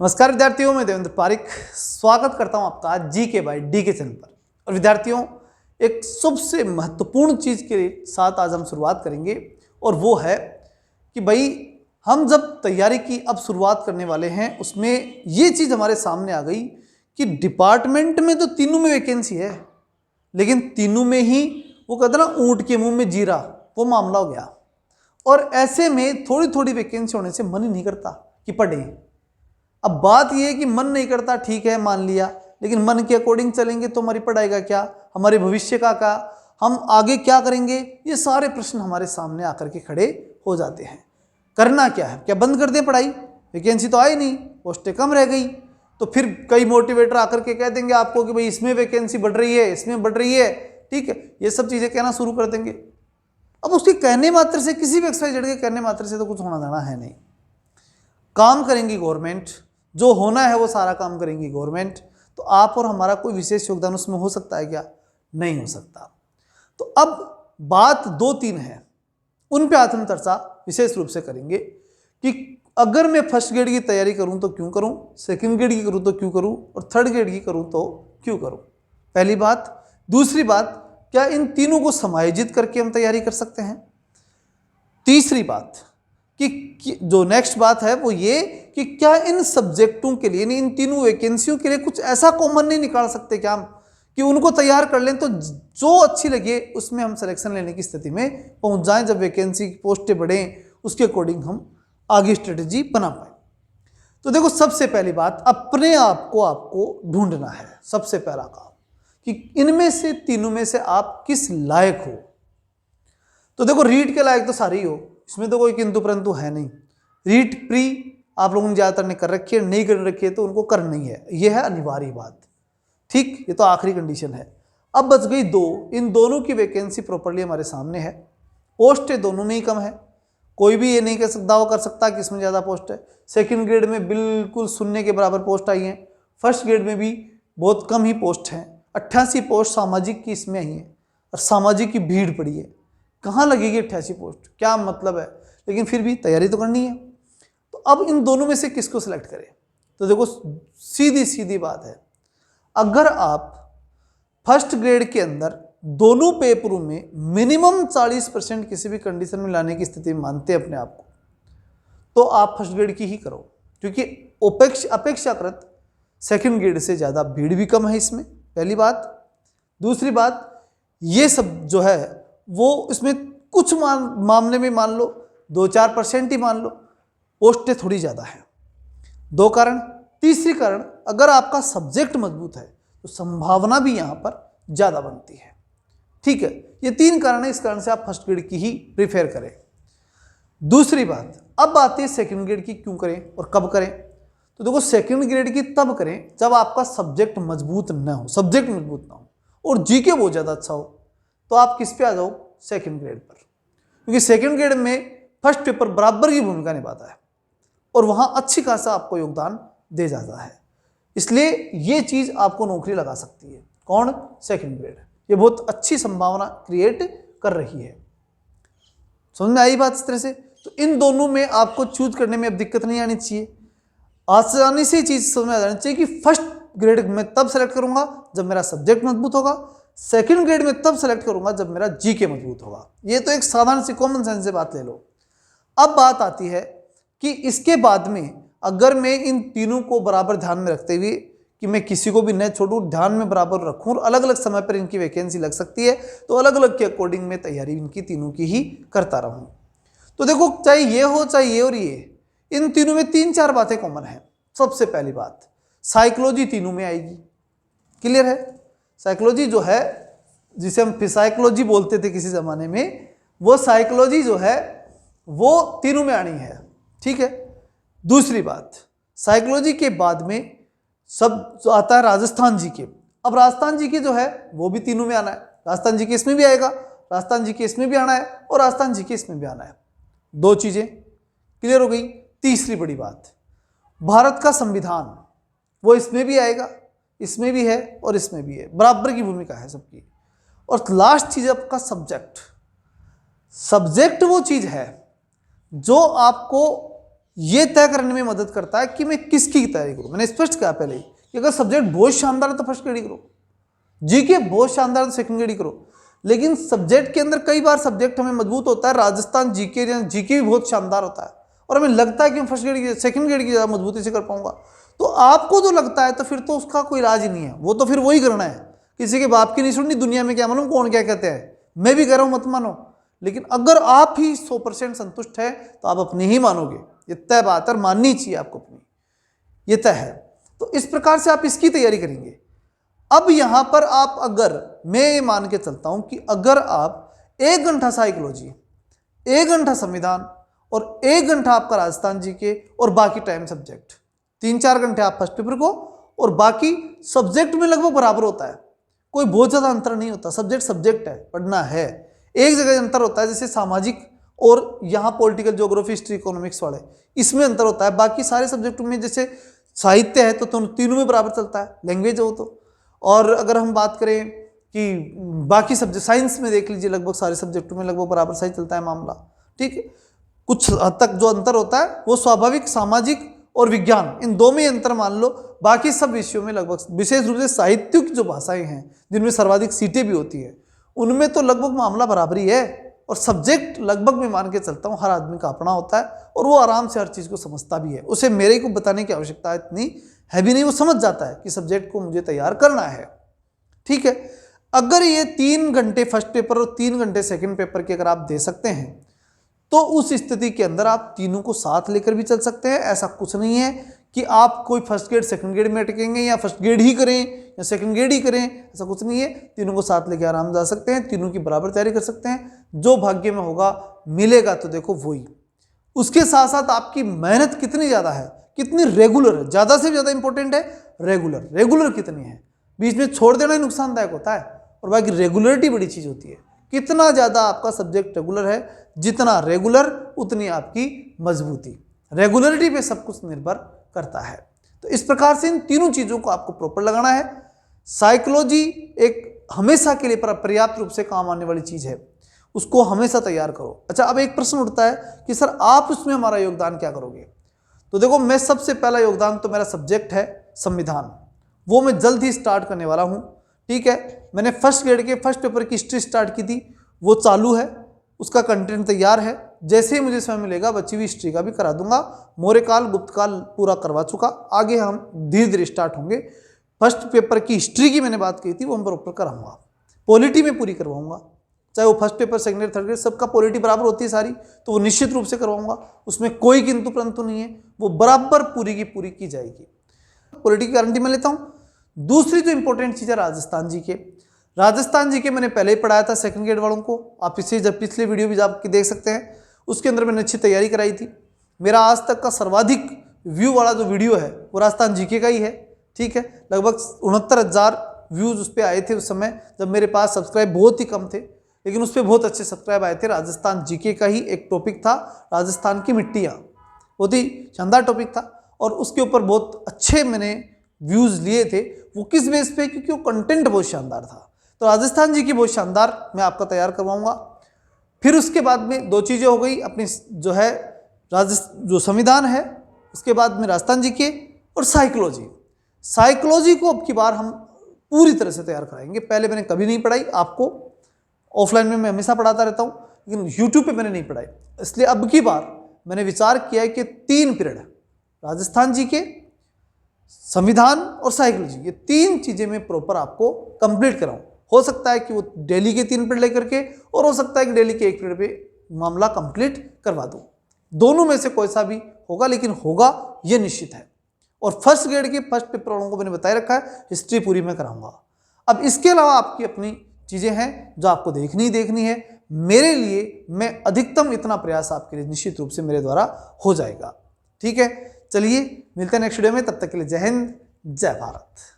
नमस्कार विद्यार्थियों, मैं देवेंद्र पारिक स्वागत करता हूं आपका जी के बाई डी के चैनल पर। और विद्यार्थियों, एक सबसे महत्वपूर्ण चीज़ के साथ आज हम शुरुआत करेंगे और वो है कि भाई हम जब तैयारी की अब शुरुआत करने वाले हैं, उसमें ये चीज़ हमारे सामने आ गई कि डिपार्टमेंट में तो तीनों में वैकेंसी है, लेकिन तीनों में ही वो कहते ना ऊँट के मुँह में जीरा, वो मामला हो गया। और ऐसे में थोड़ी थोड़ी वैकेंसी होने से मन ही नहीं करता कि पढ़ें। अब बात यह है कि मन नहीं करता, ठीक है मान लिया, लेकिन मन के अकॉर्डिंग चलेंगे तो हमारी पढ़ाई का क्या, हमारे भविष्य का क्या, हम आगे क्या करेंगे, ये सारे प्रश्न हमारे सामने आकर के खड़े हो जाते हैं। करना क्या है? क्या बंद कर दें पढ़ाई? वैकेंसी तो आई नहीं, पोस्टें कम रह गई, तो फिर कई मोटिवेटर आकर के कह देंगे आपको कि भाई इसमें वैकेंसी बढ़ रही है, इसमें बढ़ रही है, ठीक है, ये सब चीज़ें कहना शुरू कर देंगे। अब उसके कहने मात्र से, किसी भी एक्सरसाइज के कहने मात्र से तो कुछ होना जाना है नहीं। काम करेंगी गवर्नमेंट, जो होना है वो सारा काम करेंगी गवर्नमेंट, तो आप और हमारा कोई विशेष योगदान उसमें हो सकता है क्या? नहीं हो सकता। तो अब बात 2-3 है, उन पे आज हम चर्चा विशेष रूप से करेंगे कि अगर मैं फर्स्ट ग्रेड की तैयारी करूं तो क्यों करूं, सेकंड ग्रेड की करूं तो क्यों करूं, और थर्ड ग्रेड की करूं तो क्यों करूं। पहली बात। दूसरी बात, क्या इन तीनों को समायोजित करके हम तैयारी कर सकते हैं। तीसरी बात कि जो नेक्स्ट बात है वो ये कि क्या इन सब्जेक्टों के लिए, इन तीनों वैकेंसियों के लिए कुछ ऐसा कॉमन नहीं निकाल सकते क्या हम कि उनको तैयार कर लें तो जो अच्छी लगे उसमें हम सिलेक्शन लेने की स्थिति में पहुंच जाएं। जब वैकेंसी की पोस्टें बढ़ें उसके अकॉर्डिंग हम आगे स्ट्रेटेजी बना पाए। तो देखो, सबसे पहली बात, अपने आप को आपको ढूंढना है। सबसे पहला काम कि इनमें से तीनों में से आप किस लायक हो। तो देखो, रीट के लायक तो सारे ही हो, इसमें तो कोई किंतु परंतु है नहीं। रीट प्री आप लोगों ने ज़्यादातर ने कर रखी है, नहीं कर रखी है तो उनको करना ही है, यह है अनिवार्य बात। ठीक, ये तो आखिरी कंडीशन है। अब बच गई दो, इन दोनों की वैकेंसी प्रॉपर्ली हमारे सामने है, पोस्टें दोनों में ही कम है, कोई भी ये नहीं कह सकता, दावा कर सकता कि इसमें ज़्यादा पोस्ट है। सेकेंड ग्रेड में बिल्कुल शून्य के बराबर पोस्ट आई हैं, फर्स्ट ग्रेड में भी बहुत कम ही पोस्ट हैं। 88 पोस्ट सामाजिक की इसमें आई हैं, और सामाजिक की भीड़ पड़ी है। कहाँ लगेगी 88 पोस्ट, क्या मतलब है, लेकिन फिर भी तैयारी तो करनी है। तो अब इन दोनों में से किसको सिलेक्ट करें? तो देखो, सीधी सीधी बात है, अगर आप फर्स्ट ग्रेड के अंदर दोनों पेपरों में मिनिमम 40% किसी भी कंडीशन में लाने की स्थिति में मानते हैं अपने आप को, तो आप फर्स्ट ग्रेड की ही करो, क्योंकि अपेक्षाकृत सेकंड ग्रेड से ज़्यादा भीड़ भी कम है इसमें, पहली बात। दूसरी बात, ये सब जो है वो इसमें कुछ मामले में मान लो 2-4% ही मान लो, पोस्टें थोड़ी ज़्यादा हैं। दो कारण। तीसरी कारण, अगर आपका सब्जेक्ट मजबूत है तो संभावना भी यहाँ पर ज़्यादा बनती है। ठीक है, ये 3 कारण है, इस कारण से आप फर्स्ट ग्रेड की ही प्रिफेयर करें। दूसरी बात, अब आती है सेकंड ग्रेड की क्यों करें और कब करें। तो देखो, सेकंड ग्रेड की तब करें जब आपका सब्जेक्ट मजबूत ना हो, और जीके बहुत ज़्यादा अच्छा हो, तो आप किस पे आ जाओ? सेकंड ग्रेड पर, क्योंकि सेकंड ग्रेड में फर्स्ट पेपर बराबर की भूमिका निभाता है और वहां अच्छी खासा आपको योगदान दे जाता है। इसलिए ये चीज आपको नौकरी लगा सकती है। कौन? Second grade. ये बहुत अच्छी संभावना क्रिएट कर रही है। समझ में आई बात इस तरह से? तो इन दोनों में आपको चूज करने में अब दिक्कत नहीं आनी चाहिए, आसानी से चीज समझ में आ जानी चाहिए कि फर्स्ट ग्रेड में तब सेलेक्ट करूंगा जब मेरा सब्जेक्ट मजबूत होगा, सेकंड ग्रेड में तब सेलेक्ट करूंगा जब मेरा जीके मजबूत होगा। ये तो एक साधारण सी कॉमन सेंस से बात ले लो। अब बात आती है कि इसके बाद में अगर मैं इन तीनों को बराबर ध्यान में रखते हुए कि मैं किसी को भी न छोड़ूं, ध्यान में बराबर रखूं और अलग अलग समय पर इनकी वैकेंसी लग सकती है, तो अलग अलग के अकॉर्डिंग मैं तैयारी इनकी तीनों की ही करता रहूं। तो देखो, चाहे ये हो चाहे ये और ये, इन तीनों में 3-4 बातें कॉमन है। सबसे पहली बात, साइकोलॉजी तीनों में आएगी। क्लियर है? साइकोलॉजी जो है, जिसे हम फिसाइकोलॉजी बोलते थे किसी ज़माने में, वो साइकोलॉजी जो है वो तीनों में आनी है। ठीक है। दूसरी बात, साइकोलॉजी के बाद में सब जो आता है राजस्थान जीके। अब राजस्थान जीके जो है वो भी तीनों में आना है। राजस्थान जीके इसमें भी आएगा, राजस्थान जीके इसमें भी आना है, और राजस्थान जीके इसमें भी आना है। 2 चीज़ें क्लियर हो गई। तीसरी बड़ी बात, भारत का संविधान, वो इसमें भी आएगा, इसमें भी है और इसमें भी है, बराबर की भूमिका है सबकी। और लास्ट चीज आपका सब्जेक्ट। सब्जेक्ट वो चीज है जो आपको ये तय करने में मदद करता है कि मैं किसकी तैयारी करूं। मैंने स्पष्ट कहा पहले ही कि अगर सब्जेक्ट बहुत शानदार है तो फर्स्ट ग्रेड करो, जीके बहुत शानदार है तो सेकंड ग्रेड करो। लेकिन सब्जेक्ट के अंदर कई बार सब्जेक्ट हमें मजबूत होता है, राजस्थान जीके जीके भी बहुत शानदार होता है और हमें लगता है कि हम फर्स्ट ग्रेड की सेकंड ग्रेड की ज़्यादा मजबूती से कर पाऊंगा। तो आपको जो लगता है तो फिर तो उसका कोई इलाज ही नहीं है, वो तो फिर वही करना है। किसी के बाप की नहीं सुननी, दुनिया में क्या मालूम कौन क्या कहते हैं। मैं भी कह रहा हूं मत मानो, लेकिन अगर आप ही 100% संतुष्ट है तो आप अपनी ही मानोगे, ये तय बात है, माननी चाहिए आपको अपनी, ये तय है। तो इस प्रकार से आप इसकी तैयारी करेंगे। अब यहां पर आप, अगर मैं ये मान के चलता हूं कि अगर आप 1 घंटा साइकोलॉजी, 1 घंटा संविधान और 1 घंटा आपका राजस्थान जीके और बाकी टाइम सब्जेक्ट, 3-4 घंटे आप फर्स्ट पेपर को, और बाकी सब्जेक्ट में लगभग बराबर होता है, कोई बहुत ज़्यादा अंतर नहीं होता। सब्जेक्ट सब्जेक्ट है, पढ़ना है। एक जगह अंतर होता है, जैसे सामाजिक और यहाँ पॉलिटिकल, ज्योग्राफी, हिस्ट्री, इकोनॉमिक्स वाले, इसमें अंतर होता है। बाकी सारे सब्जेक्टों में, जैसे साहित्य है तो तीनों में बराबर चलता है, लैंग्वेज हो तो। और अगर हम बात करें कि बाकी सब्जेक्ट, साइंस में देख लीजिए, लगभग सारे सब्जेक्टों में लगभग बराबर सही चलता है मामला, ठीक है। कुछ हद तक जो अंतर होता है वो स्वाभाविक, सामाजिक और विज्ञान, इन दो में अंतर मान लो। बाकी सब विषयों में लगभग, विशेष रूप से साहित्य की जो भाषाएं हैं जिनमें सर्वाधिक सीटें भी होती है, उनमें तो लगभग मामला बराबरी है। और सब्जेक्ट लगभग मैं मान के चलता हूँ हर आदमी का अपना होता है और वो आराम से हर चीज़ को समझता भी है। उसे मेरे को बताने की आवश्यकता इतनी है भी नहीं, वो समझ जाता है कि सब्जेक्ट को मुझे तैयार करना है, ठीक है। अगर ये 3 घंटे फर्स्ट पेपर और 3 घंटे सेकंड पेपर के अगर आप दे सकते हैं तो उस स्थिति के अंदर आप तीनों को साथ लेकर भी चल सकते हैं। ऐसा कुछ नहीं है कि आप कोई फर्स्ट ग्रेड सेकंड ग्रेड में अटकेंगे या फर्स्ट ग्रेड ही करें या सेकंड ग्रेड ही करें, ऐसा कुछ नहीं है। तीनों को साथ लेकर आराम जा सकते हैं, तीनों की बराबर तैयारी कर सकते हैं। जो भाग्य में होगा मिलेगा तो देखो वही। उसके साथ साथ आपकी मेहनत कितनी ज़्यादा है, कितनी रेगुलर है, ज़्यादा से ज़्यादा इंपॉर्टेंट है रेगुलर। रेगुलर कितनी है, बीच में छोड़ देना ही नुकसानदायक होता है, और बाकी रेगुलरिटी बड़ी चीज़ होती है। कितना ज़्यादा आपका सब्जेक्ट रेगुलर है, जितना रेगुलर उतनी आपकी मजबूती। रेगुलरिटी पे सब कुछ निर्भर करता है। तो इस प्रकार से इन तीनों चीज़ों को आपको प्रॉपर लगाना है। साइकोलॉजी एक हमेशा के लिए पर्याप्त रूप से काम आने वाली चीज़ है, उसको हमेशा तैयार करो। अच्छा, अब एक प्रश्न उठता है कि सर आप उसमें हमारा योगदान क्या करोगे। तो देखो, मैं सबसे पहला योगदान तो मेरा सब्जेक्ट है संविधान, वो मैं जल्द ही स्टार्ट करने वाला हूँ, ठीक है। मैंने फर्स्ट ग्रेड के फर्स्ट पेपर की हिस्ट्री स्टार्ट की थी, वो चालू है, उसका कंटेंट तैयार है। जैसे ही मुझे समय मिलेगा बची हुई हिस्ट्री का भी करा दूंगा। मौर्यकाल, गुप्तकाल पूरा करवा चुका, आगे हम धीरे धीरे स्टार्ट होंगे। फर्स्ट पेपर की हिस्ट्री की मैंने बात की थी, वो हम प्रॉपर कराऊंगा। पॉलिटी में पूरी करवाऊंगा, चाहे वो first paper, second grade, third grade, सबका पॉलिटी बराबर होती है सारी, तो वो निश्चित रूप से करवाऊंगा। उसमें कोई किंतु परंतु नहीं है, वो बराबर पूरी की पूरी की जाएगी। पॉलिटी की गारंटी मैं लेता हूँ। दूसरी जो इंपॉर्टेंट चीज़ है राजस्थान जी के, राजस्थान जी के मैंने पहले ही पढ़ाया था सेकंड ग्रेड वालों को, आप इसे जब पिछले वीडियो भी आपके देख सकते हैं, उसके अंदर मैंने अच्छी तैयारी कराई थी। मेरा आज तक का सर्वाधिक व्यू वाला जो वीडियो है वो राजस्थान जीके का ही है, ठीक है। लगभग 69,000 व्यूज़ उस पर आए थे उस समय, जब मेरे पास सब्सक्राइब बहुत ही कम थे, लेकिन उस पर बहुत अच्छे सब्सक्राइब आए थे। राजस्थान जीके का ही एक टॉपिक था, राजस्थान की मिट्टियाँ, बहुत ही शानदार टॉपिक था, और उसके ऊपर बहुत अच्छे मैंने व्यूज़ लिए थे। वो किस बेस पे, क्योंकि वो कंटेंट बहुत शानदार था। तो राजस्थान जी की बहुत शानदार मैं आपका तैयार करवाऊंगा। फिर उसके बाद में 2 चीज़ें हो गई अपनी, जो है जो संविधान है, उसके बाद में राजस्थान जी के और साइकोलॉजी। साइकोलॉजी को अब की बार हम पूरी तरह से तैयार कराएंगे। पहले मैंने कभी नहीं पढ़ाई, आपको ऑफलाइन में मैं हमेशा पढ़ाता रहता हूँ, लेकिन यूट्यूब पे मैंने नहीं पढ़ाई। इसलिए अब की बार मैंने विचार किया है कि 3 पीरियड, राजस्थान जी के, संविधान और साइकोलॉजी, ये 3 चीज़ें मैं प्रॉपर आपको कंप्लीट कराऊं। हो सकता है कि वो डेली के 3 पीरियड लेकर के, और हो सकता है कि डेली के 1 पीरियड पे मामला कंप्लीट करवा दूं। दोनों में से कोई सा भी होगा, लेकिन होगा ये निश्चित है। और फर्स्ट ग्रेड के फर्स्ट पेपर वालों को मैंने बताए रखा है, हिस्ट्री पूरी मैं कराऊंगा। अब इसके अलावा आपकी अपनी चीज़ें हैं जो आपको देखनी है। मेरे लिए मैं अधिकतम इतना प्रयास आपके लिए निश्चित रूप से मेरे द्वारा हो जाएगा, ठीक है। चलिए मिलते हैं नेक्स्ट वीडियो में, तब तक के लिए जय हिंद, जय भारत।